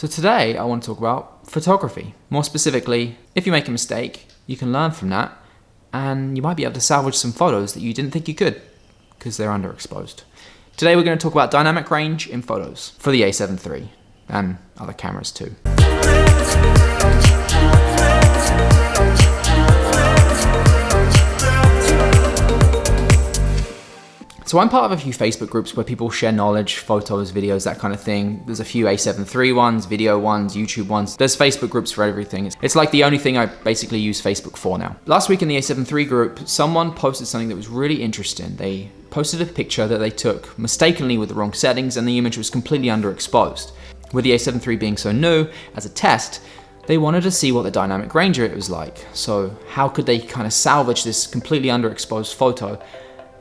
So today I want to talk about photography. More specifically, if you make a mistake, you can learn from that and you might be able to salvage some photos that you didn't think you could because they're underexposed. Today we're going to talk about dynamic range in photos for the A7 III and other cameras too. So I'm part of a few Facebook groups where people share knowledge, photos, videos, that kind of thing. There's a few A7 III ones, video ones, YouTube ones. There's Facebook groups for everything. It's like the only thing I basically use Facebook for now. Last week in the A7 III group, someone posted something that was really interesting. They posted a picture that they took mistakenly with the wrong settings and the image was completely underexposed. With the A7 III being so new, as a test, they wanted to see what the dynamic range of it was like. So how could they kind of salvage this completely underexposed photo?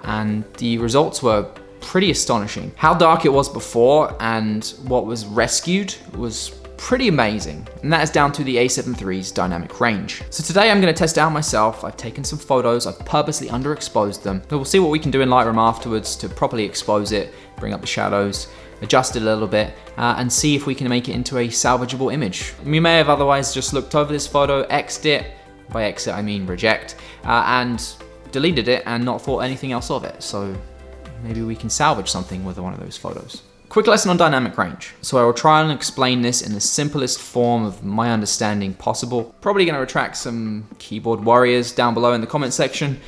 And the results were pretty astonishing. How dark it was before and what was rescued was pretty amazing. And that is down to the A7 III's dynamic range. So today I'm going to test it out myself. I've taken some photos, I've purposely underexposed them. So we'll see what we can do in Lightroom afterwards to properly expose it, bring up the shadows, adjust it a little bit, and see if we can make it into a salvageable image. We may have otherwise just looked over this photo, X'd it, by exit I mean reject, and deleted it and not thought anything else of it. So maybe we can salvage something with one of those photos. Quick lesson on dynamic range. So I will try and explain this in the simplest form of my understanding possible. Probably going to attract some keyboard warriors down below in the comment section.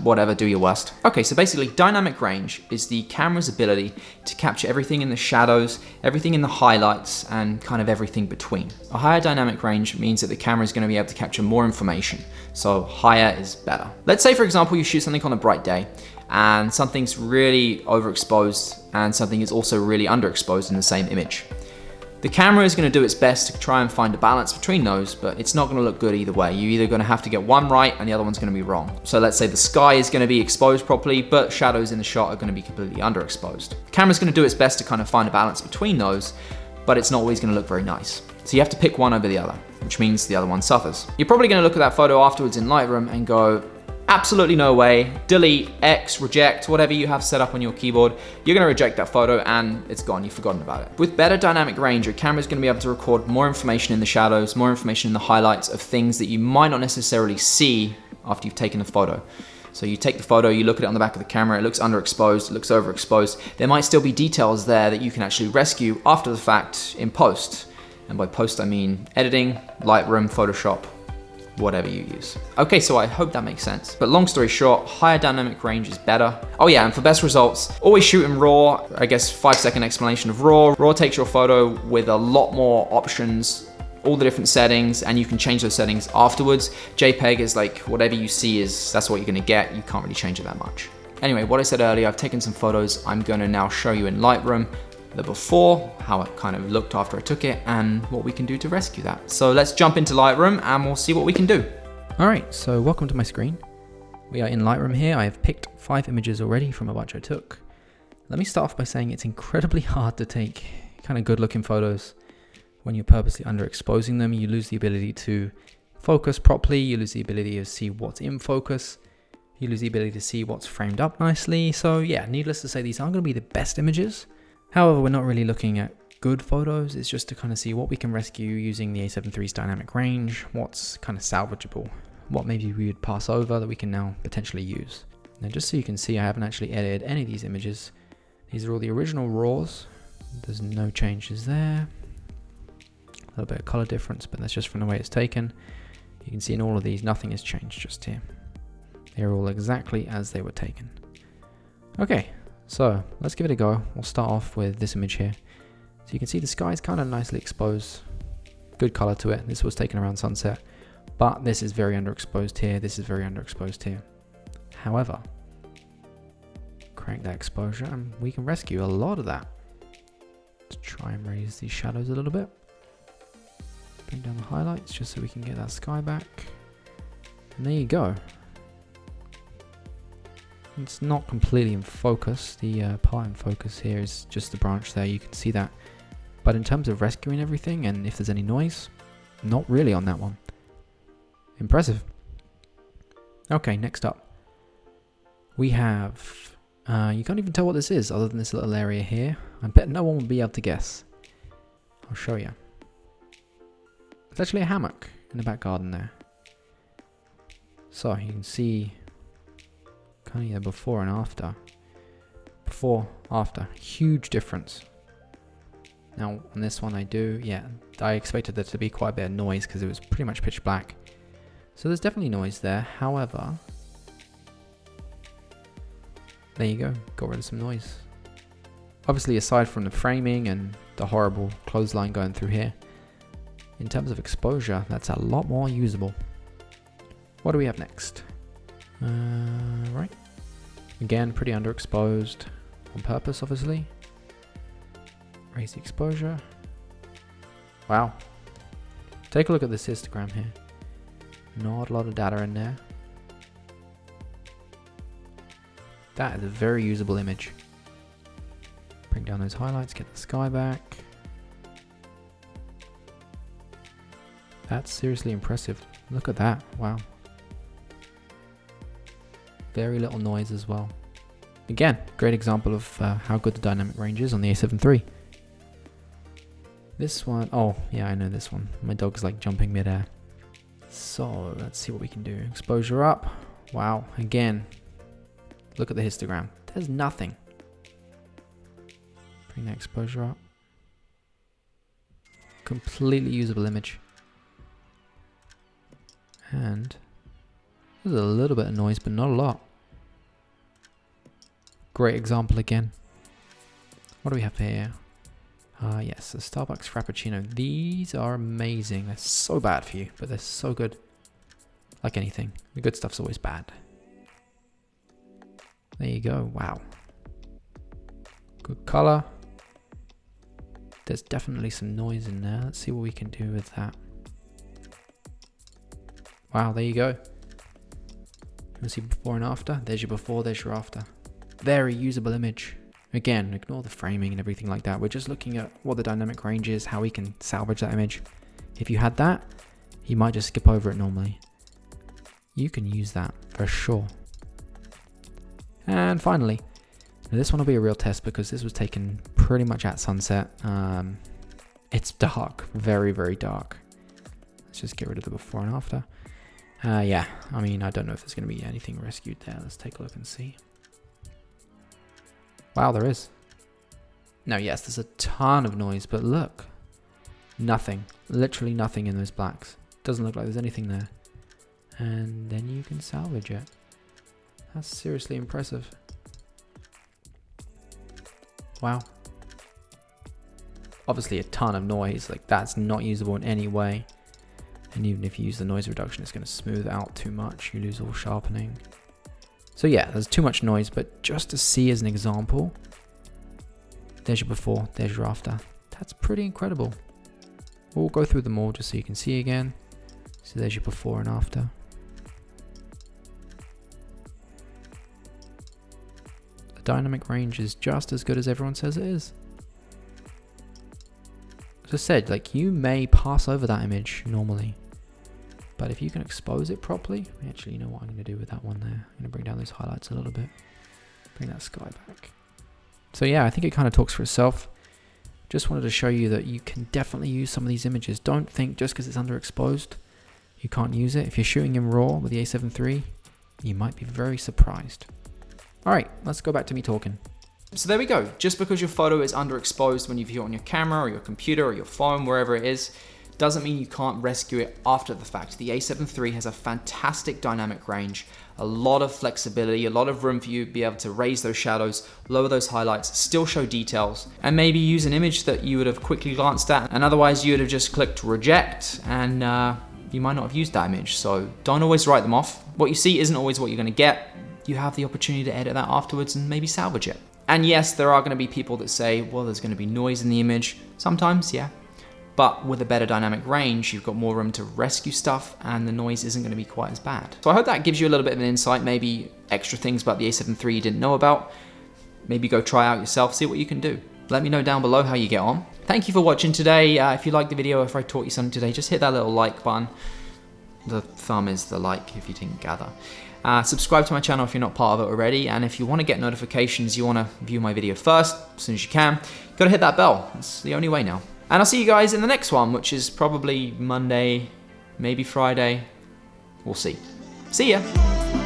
Whatever, do your worst. Okay, so basically dynamic range is the camera's ability to capture everything in the shadows, everything in the highlights, and kind of everything between. A higher dynamic range means that the camera is going to be able to capture more information. So higher is better. Let's say, for example, you shoot something on a bright day and something's really overexposed and something is also really underexposed in the same image. The camera is going to do its best to try and find a balance between those, but it's not going to look good either way. You're either going to have to get one right and the other one's going to be wrong. So let's say the sky is going to be exposed properly, but shadows in the shot are going to be completely underexposed. The camera's going to do its best to kind of find a balance between those, but it's not always going to look very nice. So you have to pick one over the other, which means the other one suffers. You're probably going to look at that photo afterwards in Lightroom and go, absolutely no way, delete, X, reject, whatever you have set up on your keyboard. You're gonna reject that photo and it's gone, you've forgotten about it. With better dynamic range, your camera's gonna be able to record more information in the shadows, more information in the highlights of things that you might not necessarily see after you've taken the photo. So you take the photo, you look at it on the back of the camera, it looks underexposed, it looks overexposed. There might still be details there that you can actually rescue after the fact in post. And by post, I mean editing, Lightroom, Photoshop, whatever you use. Okay, so I hope that makes sense. But long story short, higher dynamic range is better. Oh yeah, and for best results, always shoot in RAW. I guess 5-second explanation of RAW. RAW takes your photo with a lot more options, all the different settings, and you can change those settings afterwards. JPEG is like whatever you see that's what you're gonna get. You can't really change it that much. Anyway, what I said earlier, I've taken some photos. I'm gonna now show you in Lightroom the before, how it kind of looked after I took it, and what we can do to rescue that. So let's jump into Lightroom and we'll see what we can do. All right, so welcome to my screen. We are in Lightroom here. I have picked 5 images already from a bunch I took. Let me start off by saying it's incredibly hard to take kind of good looking photos when you're purposely underexposing them. You lose the ability to focus properly. You lose the ability to see what's in focus. You lose the ability to see what's framed up nicely. So yeah, needless to say, these aren't gonna be the best images. However, we're not really looking at good photos. It's just to kind of see what we can rescue using the A7 III's dynamic range, what's kind of salvageable, what maybe we would pass over that we can now potentially use. Now, just so you can see, I haven't actually edited any of these images. These are all the original RAWs. There's no changes there. A little bit of color difference, but that's just from the way it's taken. You can see in all of these, nothing has changed just here. They're all exactly as they were taken. Okay. So let's give it a go. We'll start off with this image here. So you can see the sky is kind of nicely exposed. Good color to it. This was taken around sunset, but this is very underexposed here. This is very underexposed here. However, crank that exposure and we can rescue a lot of that. Let's try and raise these shadows a little bit. Bring down the highlights just so we can get that sky back. And there you go. It's not completely in focus. The part in focus here is just the branch there. You can see that. But in terms of rescuing everything and if there's any noise, not really on that one. Impressive. Okay, next up. We have, you can't even tell what this is other than this little area here. I bet no one will be able to guess. I'll show you. It's actually a hammock in the back garden there. So you can see kind of the before and after. Before, after, huge difference. Now on this one I expected there to be quite a bit of noise because it was pretty much pitch black. So there's definitely noise there. However, there you go, got rid of some noise. Obviously aside from the framing and the horrible clothesline going through here, in terms of exposure, that's a lot more usable. What do we have next? Right. Again, pretty underexposed on purpose, obviously. Raise the exposure. Wow. Take a look at this histogram here. Not a lot of data in there. That is a very usable image. Bring down those highlights, get the sky back. That's seriously impressive. Look at that, wow. Very little noise as well. Again, great example of how good the dynamic range is on the A7 III. This one, oh yeah, I know this one. My dog's like jumping midair. So let's see what we can do. Exposure up. Wow, again, look at the histogram. There's nothing. Bring that exposure up. Completely usable image. And there's a little bit of noise, but not a lot. Great example again. What do we have here? Yes, the Starbucks Frappuccino. These are amazing. They're so bad for you, but they're so good. Like anything, the good stuff's always bad. There you go. Wow. Good color. There's definitely some noise in there. Let's see what we can do with that. Wow, there you go. You see before and after? There's your before, there's your after. Very usable image. Again, ignore the framing and everything like that. We're just looking at what the dynamic range is, how we can salvage that image. If you had that, you might just skip over it normally. You can use that for sure. And finally, this one will be a real test because this was taken pretty much at sunset. It's dark, very, very dark. Let's just get rid of the before and after. Yeah, I mean, I don't know if there's going to be anything rescued there. Let's take a look and see. Wow, there is. Now, yes, there's a ton of noise, but look. Nothing. Literally nothing in those blacks. Doesn't look like there's anything there. And then you can salvage it. That's seriously impressive. Wow. Obviously a ton of noise. Like, that's not usable in any way. And even if you use the noise reduction, it's going to smooth out too much. You lose all sharpening. So yeah, there's too much noise, but just to see as an example, there's your before, there's your after. That's pretty incredible. We'll go through them all just so you can see again. So there's your before and after. The dynamic range is just as good as everyone says it is. As I said, like, you may pass over that image normally, but if you can expose it properly, actually, you know what I'm going to do with that one there? I'm going to bring down those highlights a little bit, bring that sky back. So yeah, I think it kind of talks for itself. Just wanted to show you that you can definitely use some of these images. Don't think just because it's underexposed, you can't use it. If you're shooting in RAW with the A7 III, you might be very surprised. All right, let's go back to me talking. So there we go. Just because your photo is underexposed when you view it on your camera or your computer or your phone, wherever it is, doesn't mean you can't rescue it after the fact. The A7 III has a fantastic dynamic range, a lot of flexibility, a lot of room for you to be able to raise those shadows, lower those highlights, still show details, and maybe use an image that you would have quickly glanced at, and otherwise you would have just clicked reject, and you might not have used that image. So don't always write them off. What you see isn't always what you're going to get. You have the opportunity to edit that afterwards and maybe salvage it. And yes, there are going to be people that say, well, there's going to be noise in the image. Sometimes, yeah. But with a better dynamic range, you've got more room to rescue stuff and the noise isn't going to be quite as bad. So I hope that gives you a little bit of an insight, maybe extra things about the A7 III you didn't know about. Maybe go try out yourself, see what you can do. Let me know down below how you get on. Thank you for watching today. If you liked the video, if I taught you something today, just hit that little like button. The thumb is the like if you didn't gather. Subscribe to my channel if you're not part of it already, and if you want to get notifications, you want to view my video first, as soon as you can, gotta hit that bell. It's the only way now. And I'll see you guys in the next one, which is probably Monday, maybe Friday. We'll see. See ya.